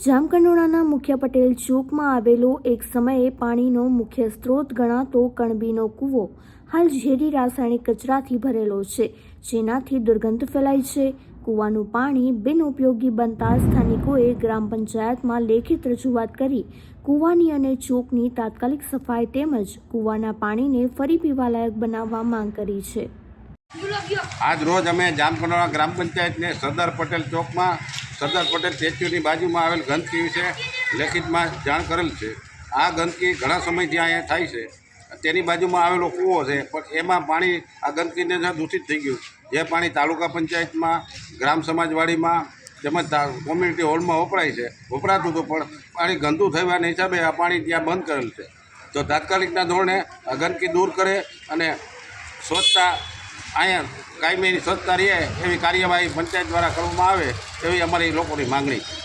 જામકંડોળાના મુખ્ય પટેલ ચોકમાં આવેલો એક સમયે પાણીનો મુખ્ય સ્ત્રોત ગણાતો કણબીનો કૂવો હાલ ઝેરી રાસાયણિક કચરાથી ભરેલો છે, જેનાથી દુર્ગંધ ફેલાય છે. કૂવાનું પાણી બિનઉપયોગી બનતા સ્થાનિકોએ ગ્રામ પંચાયતમાં લેખિત રજૂઆત કરી કૂવાની અને ચોકની તાત્કાલિક સફાઈ તેમજ કૂવાના પાણીને ફરી પીવાલાયક બનાવવા માંગ કરી છે. આજ રોજ અમે જામકંડોળા ગ્રામ પંચાયતને સરદાર પટેલ ચોકમાં સરદાર પટેલ સ્ટેચ્યુની બાજુમાં આવેલ ગંદકી વિશે લેખિતમાં જાણ કરેલ છે. આ ગંદકી ઘણા સમયથી અહીંયા થાય છે. તેની બાજુમાં આવેલો કૂવો છે, પણ એમાં પાણી આ ગંદકીને દૂષિત થઈ ગયું. જે પાણી તાલુકા પંચાયતમાં, ગ્રામ સમાજવાડીમાં તેમજ કોમ્યુનિટી હોલમાં વપરાતું હતું, પણ પાણી ગંદુ થવાના હિસાબે આ પાણી ત્યાં બંધ કરેલ છે. તો તાત્કાલિકના ધોરણે આ ગંદકી દૂર કરે અને સ્વચ્છતા અહીંયા કાયમીની સ્વચ્છતા રહે એવી કાર્યવાહી પંચાયત દ્વારા કરવામાં આવે એવી અમારી લોકોની માગણી છે.